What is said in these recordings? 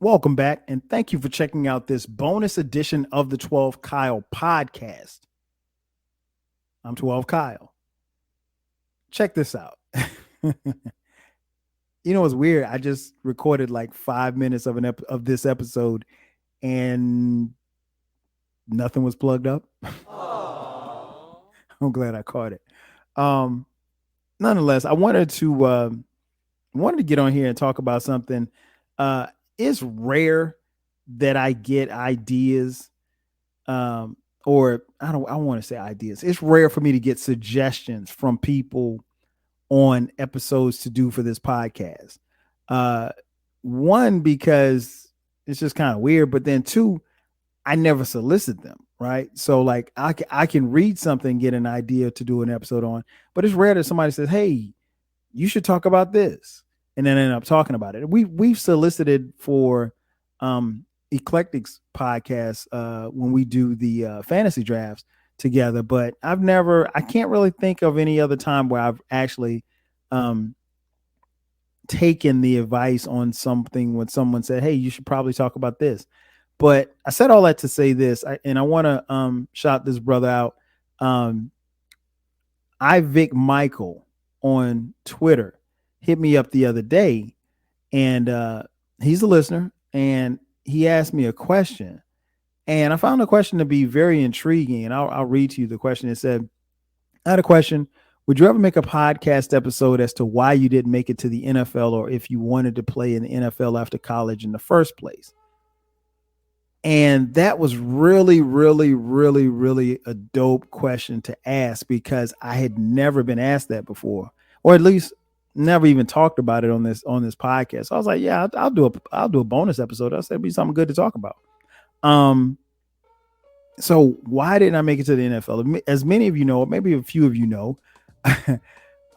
Welcome back, and thank you for checking out this bonus edition of the 12 Kyle podcast. I'm 12 Kyle. Check this out. What's weird? I just recorded like 5 minutes of this episode, and nothing was plugged up. I'm glad I caught it. Um, Nonetheless, I wanted to get on here and talk about something. Uh, it's rare that I get ideas, or I want to say ideas. It's rare for me to get suggestions from people on episodes to do for this podcast. Uh, One, because it's just kind of weird, but then two, I never solicit them. Right. So like I can read something, get an idea to do an episode on, but it's rare that somebody says, "Hey, you should talk about this," and then end up talking about it. We've solicited for Eclectics podcast when we do the fantasy drafts together, but I can't really think of any other time where I've actually um, taken the advice on something when someone said, "Hey, you should probably talk about this." But I said all that to say this, and I want to shout this brother out. Um, Vic Michael on Twitter hit me up the other day, and he's a listener, and he asked me a question, and I found the question to be very intriguing, and I'll read to you the question. It said, "I had a question. Would you ever make a podcast episode as to why you didn't make it to the NFL, or if you wanted to play in the NFL after college in the first place?" And that was really, really, really, really a dope question to ask, because I had never been asked that before, or at least never even talked about it on this podcast. So I was like, yeah, I'll do a bonus episode. I said it'd be something good to talk about. Um, so why didn't I make it to the NFL? As many of you know, maybe a few of you know,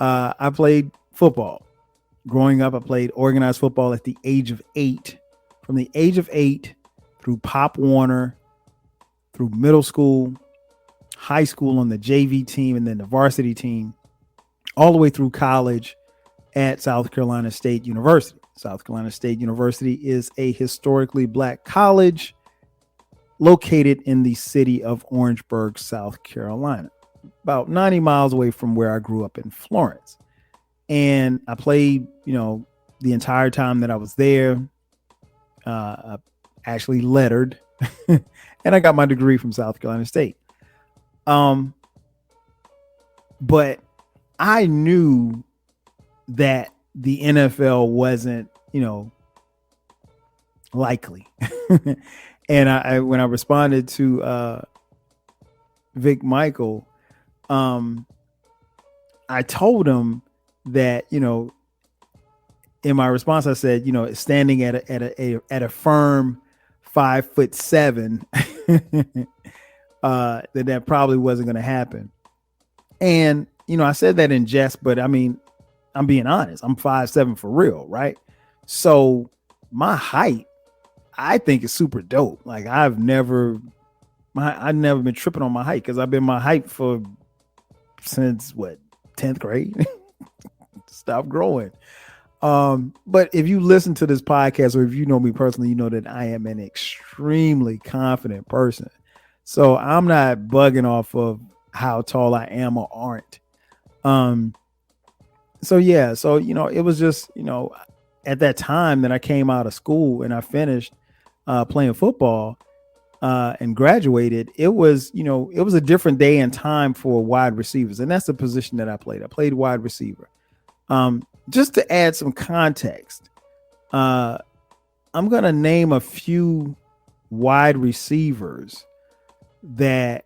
I played football. Growing up, I played organized football at the age of 8. From the age of 8 through Pop Warner, through middle school, high school on the JV team, and then the varsity team, all the way through college at South Carolina State University. South Carolina State University is a historically black college located in the city of Orangeburg, South Carolina, about 90 miles away from where I grew up in Florence. And I played, the entire time that I was there. I actually lettered, and I got my degree from South Carolina State. But I knew that the NFL wasn't, likely. And I when I responded to Vic Michael, I told him that, in my response, I said, standing at a firm 5'7", that probably wasn't going to happen. And, I said that in jest, but I mean, I'm being honest. I'm 5'7" for real, right? So my height, I think, is super dope. Like I've never been tripping on my height, because I've been my height since 10th grade. Stop growing. But if you listen to this podcast, or if you know me personally, you know that I am an extremely confident person. So I'm not bugging off of how tall I am or aren't. So it was just, at that time that I came out of school and I finished playing football and graduated, it was a different day and time for wide receivers. And that's the position that I played. I played wide receiver. Just to add some context, I'm going to name a few wide receivers that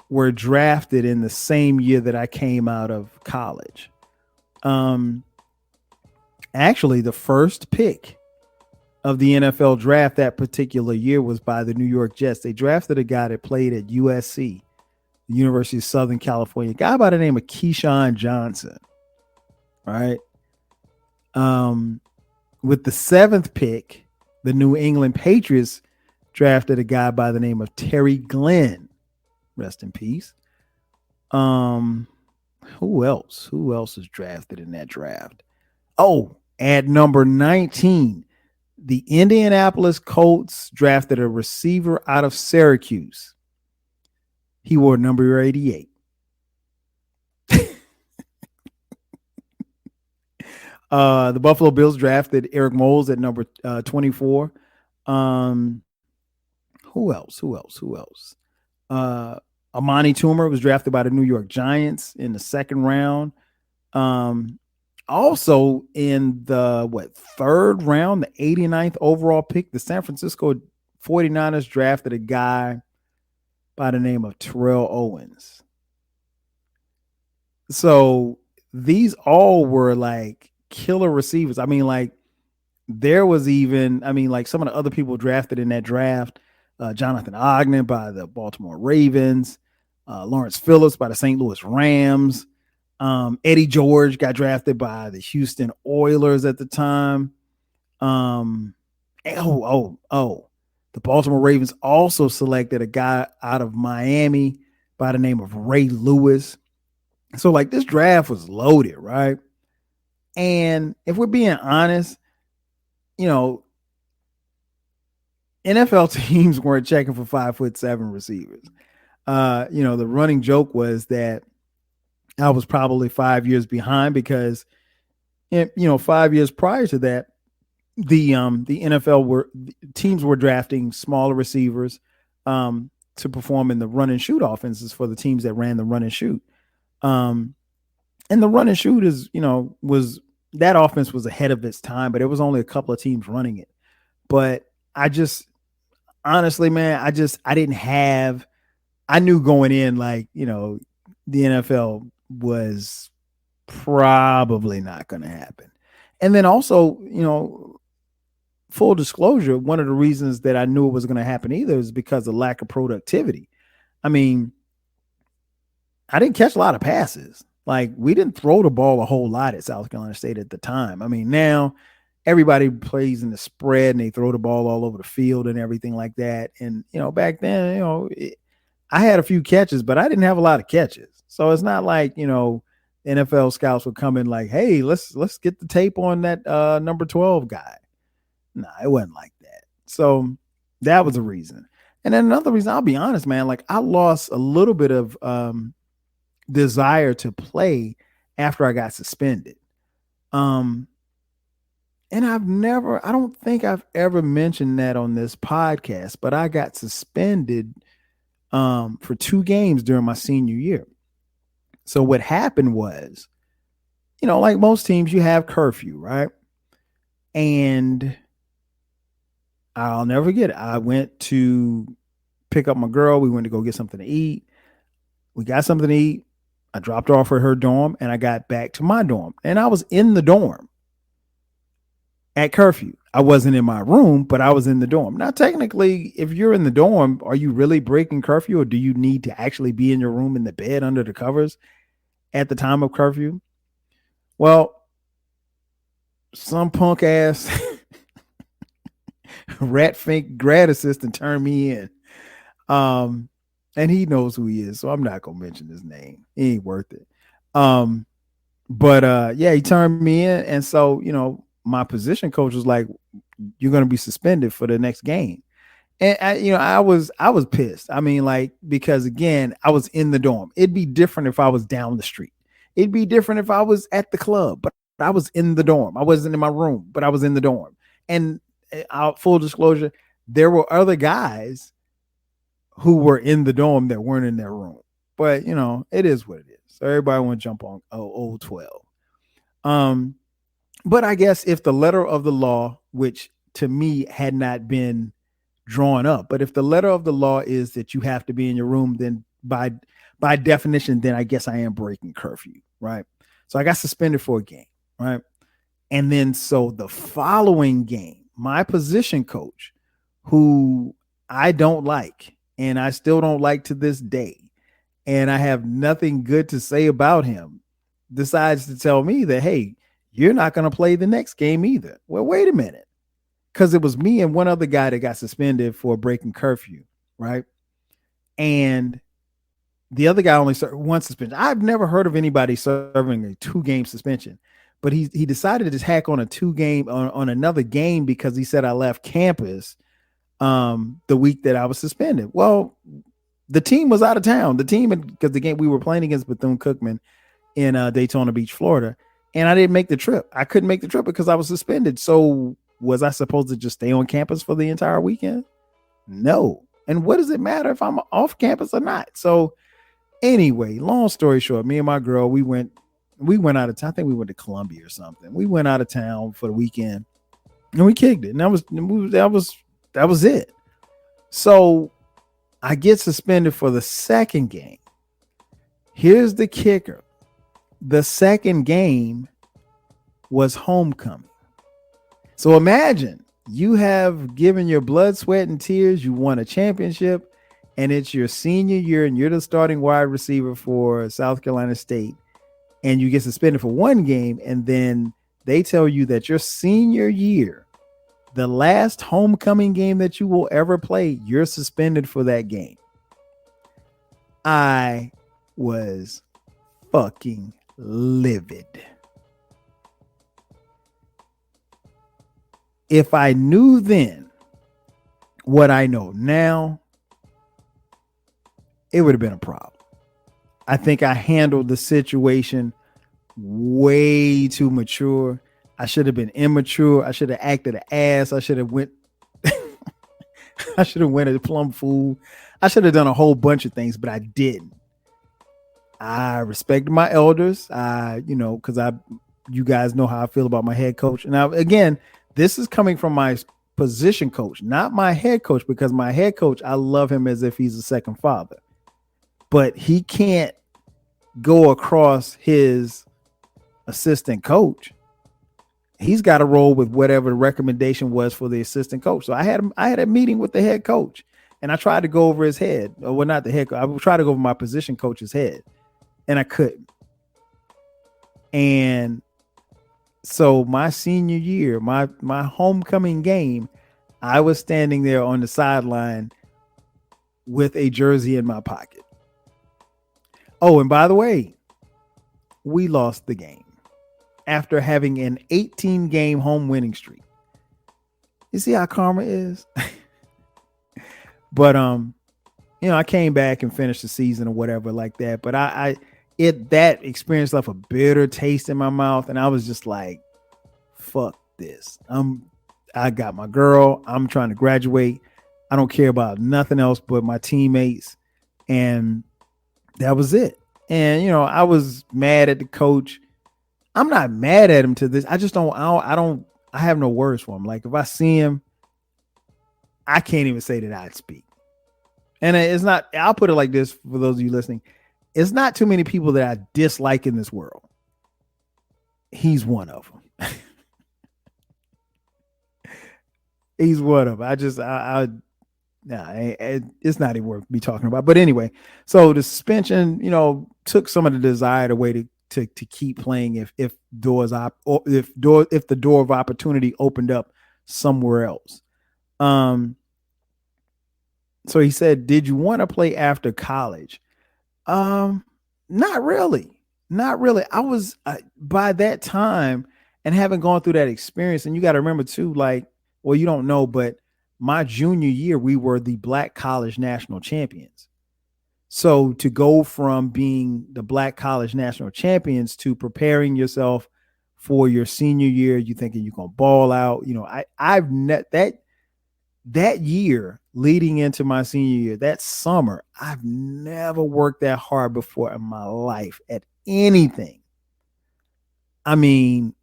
were drafted in the same year that I came out of college. Actually, the first pick of the NFL draft that particular year was by the New York Jets. They drafted a guy that played at USC, the University of Southern California, a guy by the name of Keyshawn Johnson. Right. With the 7th pick, the New England Patriots drafted a guy by the name of Terry Glenn. Rest in peace. Who else? Who else is drafted in that draft? Oh, at number 19, The Indianapolis Colts drafted a receiver out of Syracuse. He wore number 88. The Buffalo Bills drafted Eric Moles at number 24. Um, who else? Uh, Amani Toomer was drafted by the New York Giants in the second round. Um, Also in the third round, the 89th overall pick, the San Francisco 49ers drafted a guy by the name of Terrell Owens. So these all were like killer receivers. I mean, like there was even, I mean, like some of the other people drafted in that draft, Jonathan Ogden by the Baltimore Ravens, Lawrence Phillips by the St. Louis Rams. Eddie George got drafted by the Houston Oilers at the time. The Baltimore Ravens also selected a guy out of Miami by the name of Ray Lewis. So like this draft was loaded, right? And if we're being honest, you know, NFL teams weren't checking for 5'7" receivers. The running joke was that I was probably 5 years behind because, 5 years prior to that, the NFL teams were drafting smaller receivers to perform in the run and shoot offenses for the teams that ran the run and shoot. And the run and shoot was that offense was ahead of its time, but it was only a couple of teams running it. But I just honestly, man, I knew going in, like, the NFL was probably not going to happen. And then also, full disclosure, one of the reasons that I knew it was going to happen either is because of lack of productivity. I mean, I didn't catch a lot of passes. Like, we didn't throw the ball a whole lot at South Carolina State at the time. I mean, now everybody plays in the spread and they throw the ball all over the field and everything like that. And, back then, I had a few catches, but I didn't have a lot of catches. So it's not like, NFL scouts would come in like, hey, let's get the tape on that number 12 guy. Nah, it wasn't like that. So that was a reason. And then another reason, I'll be honest, man, like I lost a little bit of desire to play after I got suspended. And I don't think I've ever mentioned that on this podcast, but I got suspended for 2 games during my senior year. So what happened was, like most teams, you have curfew, right? And I'll never forget it. I went to pick up my girl. We went to go get something to eat. We got something to eat. I dropped her off at her dorm and I got back to my dorm. And I was in the dorm at curfew. I wasn't in my room, but I was in the dorm. Now, technically, if you're in the dorm, are you really breaking curfew, or do you need to actually be in your room in the bed under the covers at the time of curfew? Well, some punk ass rat fake grad assistant turned me in. And he knows who he is, so I'm not gonna mention his name. He ain't worth it. But he turned me in, and so my position coach was like, "You're gonna be suspended for the next game." And I was pissed. I mean, like, because again, I was in the dorm. It'd be different if I was down the street. It'd be different if I was at the club, but I was in the dorm. I wasn't in my room, but I was in the dorm. And full disclosure, there were other guys who were in the dorm that weren't in their room. But it is what it is. So everybody want to jump on old 12. But I guess if the letter of the law, which to me had not been drawn up, but if the letter of the law is that you have to be in your room, then by definition, then I guess I am breaking curfew, right? So I got suspended for a game, right? And then so the following game, my position coach, who I don't like, and I still don't like to this day, and I have nothing good to say about him, decides to tell me that, hey, you're not going to play the next game either. Well, wait a minute. Because it was me and one other guy that got suspended for breaking curfew, right? And the other guy only served 1 suspension. I've never heard of anybody serving a 2-game suspension. but he decided to hack on a two game on another game because he said I left campus the week that I was suspended. Well, the team was out of town. The team, because the game we were playing against Bethune-Cookman in Daytona Beach, Florida, and I didn't make the trip. I couldn't make the trip because I was suspended. So was I supposed to just stay on campus for the entire weekend? No. And what does it matter if I'm off campus or not? So anyway, long story short, me and my girl, we went out of town. I think we went to Columbia or something. We went out of town for the weekend and we kicked it. And that was it. So I get suspended for the second game. Here's the kicker. The second game was homecoming. So imagine you have given your blood, sweat, and tears. You won a championship, and it's your senior year, and you're the starting wide receiver for South Carolina State, and you get suspended for one game, and then they tell you that your senior year, the last homecoming game that you will ever play, you're suspended for that game. I was fucking livid. If I knew then what I know now, it would have been a problem. I think I handled the situation way too mature. I should have been immature. I should have acted an ass. I should have went a plum fool. I should have done a whole bunch of things, but I didn't. I respected my elders. Because you guys know how I feel about my head coach. Now, again, this is coming from my position coach, not my head coach, because my head coach, I love him as if he's a second father, but he can't go across his assistant coach. He's got to roll with whatever the recommendation was for the assistant coach. So I had a meeting with the head coach, and I tried to go over his head. Well, not the head coach. I tried to go over my position coach's head, and I couldn't. And so my senior year, my homecoming game, I was standing there on the sideline with a jersey in my pocket. Oh, and by the way, we lost the game after having an 18-game home winning streak. You see how karma is? But I came back and finished the season or whatever like that. But that experience left a bitter taste in my mouth, and I was just like, fuck this. I got my girl. I'm trying to graduate. I don't care about nothing else but my teammates. And that was it. And I was mad at the coach. I'm not mad at him to this. I just I have no words for him. Like, if I see him, I can't even say that I'd speak. And it's not, I'll put it like this for those of you listening. It's not too many people that I dislike in this world. He's one of them. He's one of them. It's not even worth me talking about. But anyway, so the suspension, took some of the desired away to keep playing if the door of opportunity opened up somewhere else. So he said, "Did you want to play after college?" Not really. I was by that time, and having gone through that experience, and you got to remember too, like, well, you don't know, but my junior year, we were the Black College National Champions. So to go from being the Black College National Champions to preparing yourself for your senior year, you thinking you're gonna ball out. I've that year leading into my senior year, that summer, I've never worked that hard before in my life at anything. I mean,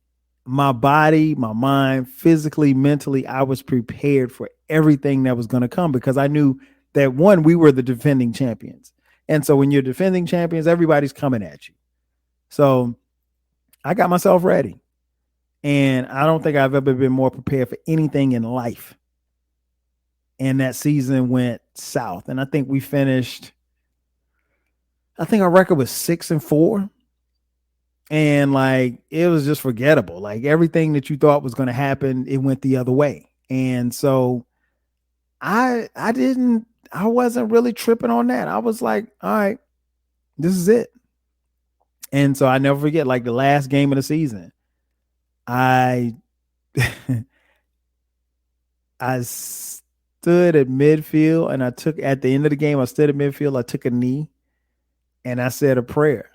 my body, my mind, physically, mentally, I was prepared for everything that was going to come, because I knew that, one, we were the defending champions. And so when you're defending champions, everybody's coming at you. So I got myself ready. And I don't think I've ever been more prepared for anything in life. And that season went south. And I think our record was 6-4. And like, it was just forgettable. Like, everything that you thought was going to happen, it went the other way. And so I wasn't really tripping on that. I was like, all right, this is it. And so I never forget, like, the last game of the season, I I stood at midfield and I took at the end of the game, I stood at midfield, I took a knee and I said a prayer.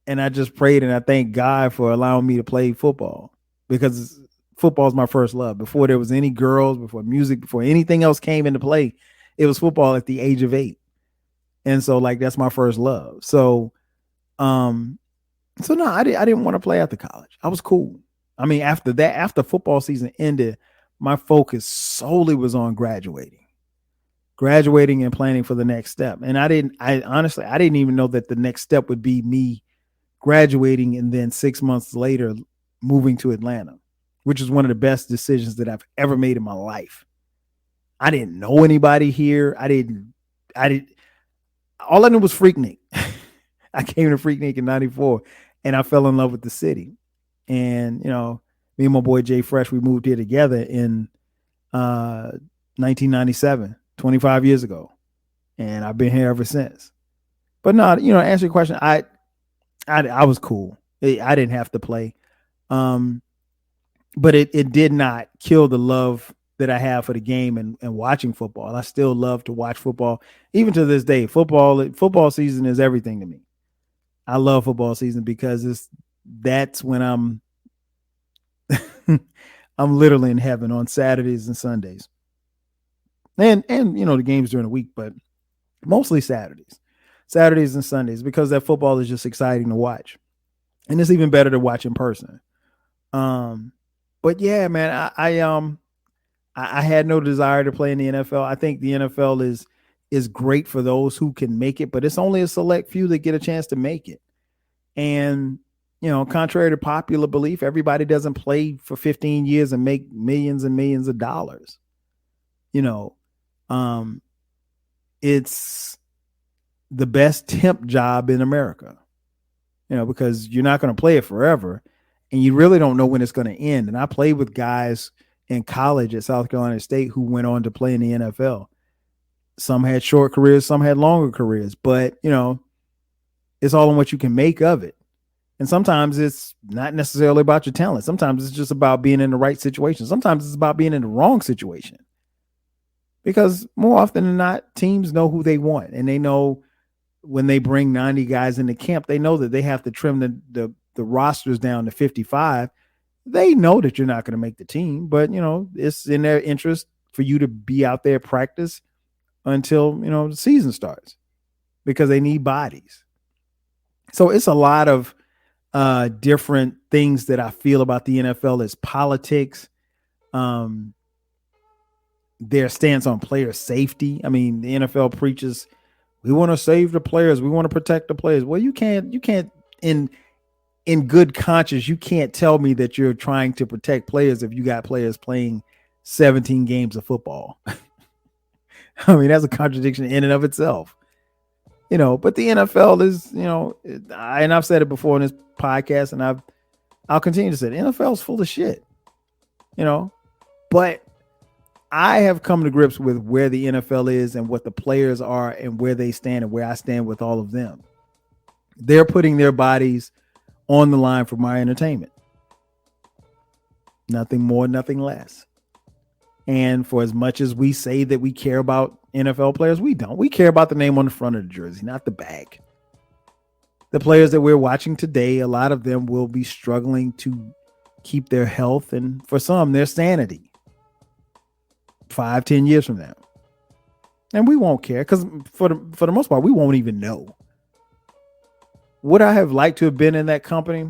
And I just prayed and I thank God for allowing me to play football because football is my first love. Before there was any girls, before music, before anything else came into play, it was football at the age of 8. And so like that's my first love. Um so no, I didn't want to play after college. I was cool. I mean, after that, after football season ended, my focus solely was on graduating and planning for the next step. And I honestly, I didn't even know that the next step would be me graduating and then 6 months later moving to Atlanta, which is one of the best decisions that I've ever made in my life. I didn't know anybody here. I didn't, all I knew was Freaknik. I came to Freaknik in 94 and I fell in love with the city. And, me and my boy Jay Fresh, we moved here together in 1997, 25 years ago. And I've been here ever since. But no, to answer your question, I was cool. I didn't have to play. But it did not kill the love that I have for the game and watching football. I still love to watch football. Even to this day, football season is everything to me. I love football season because that's when I'm I'm literally in heaven on Saturdays and Sundays. And the games during the week, but mostly Saturdays and Sundays, because that football is just exciting to watch. And it's even better to watch in person. But yeah, man, I had no desire to play in the NFL. I think the NFL is great for those who can make it, but it's only a select few that get a chance to make it. And contrary to popular belief, everybody doesn't play for 15 years and make millions and millions of dollars. It's the best temp job in America, because you're not going to play it forever and you really don't know when it's going to end. And I played with guys in college at South Carolina State who went on to play in the NFL. Some had short careers, some had longer careers, but it's all in what you can make of it. And sometimes it's not necessarily about your talent. Sometimes it's just about being in the right situation. Sometimes it's about being in the wrong situation. Because more often than not, teams know who they want. And they know when they bring 90 guys into camp, they know that they have to trim the rosters down to 55. They know that you're not going to make the team, but it's in their interest for you to be out there practice until the season starts, because they need bodies. So it's a lot of different things that I feel about the NFL as politics, their stance on player safety. I mean, the NFL preaches, we want to save the players, we want to protect the players. Well, you can't in good conscience, you can't tell me that you're trying to protect players if you got players playing 17 games of football. I mean, that's a contradiction in and of itself. But the NFL is, and I've said it before in this podcast, and I'll continue to say it. The NFL is full of shit, but I have come to grips with where the NFL is and what the players are and where they stand and where I stand with all of them. They're putting their bodies on the line for my entertainment. Nothing more, nothing less. And for as much as we say that we care about NFL players, we don't. We care about the name on the front of the jersey, not the back. The players that we're watching today, a lot of them will be struggling to keep their health and for some, their sanity 5-10 years from now. And we won't care because for the most part, we won't even know. Would I have liked to have been in that company?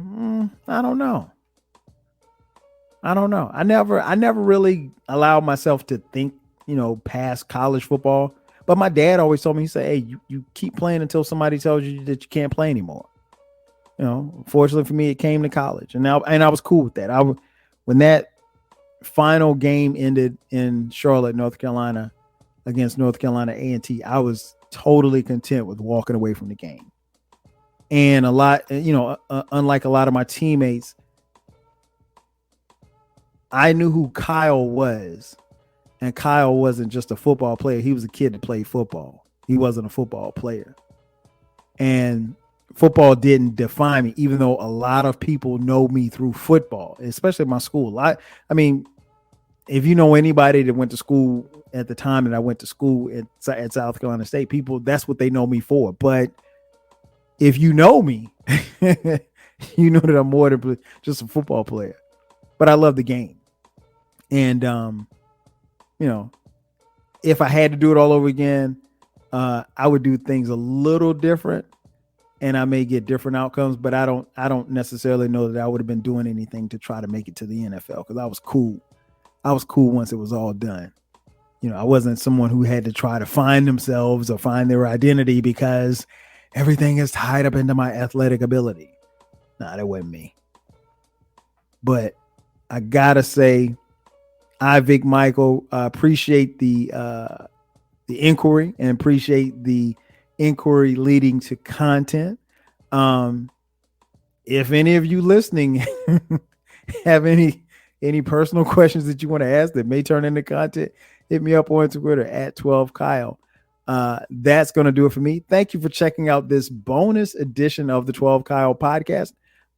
I don't know. I never really allowed myself to think, past college football. But my dad always told me, he said, hey, you keep playing until somebody tells you that you can't play anymore. Fortunately for me, it came to college. And I was cool with that. When that final game ended in Charlotte, North Carolina, against North Carolina A&T, I was totally content with walking away from the game. And unlike a lot of my teammates, I knew who Kyle was. And Kyle wasn't just a football player. He was a kid that played football. He wasn't a football player. And football didn't define me, even though a lot of people know me through football, especially my school. I mean, if you know anybody that went to school at the time that I went to school at South Carolina State, people, that's what they know me for. But if you know me, you know that I'm more than just a football player. But I love the game. And, you know, if I had to do it all over again, I would do things a little different, and I may get different outcomes, but I don't necessarily know that I would have been doing anything to try to make it to the NFL, because I was cool. I was cool once it was all done. You know, I wasn't someone who had to try to find themselves or find their identity because everything is tied up into my athletic ability. Nah, that wasn't me. But I gotta say, Vic Michael, appreciate the inquiry, and appreciate the inquiry leading to content. If any of you listening have any personal questions that you want to ask that may turn into content, hit me up on Twitter at 12Kyle. That's going to do it for me. Thank you for checking out this bonus edition of the 12 Kyle podcast.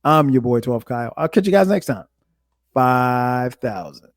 I'm your boy 12 Kyle. I'll catch you guys next time. 5,000.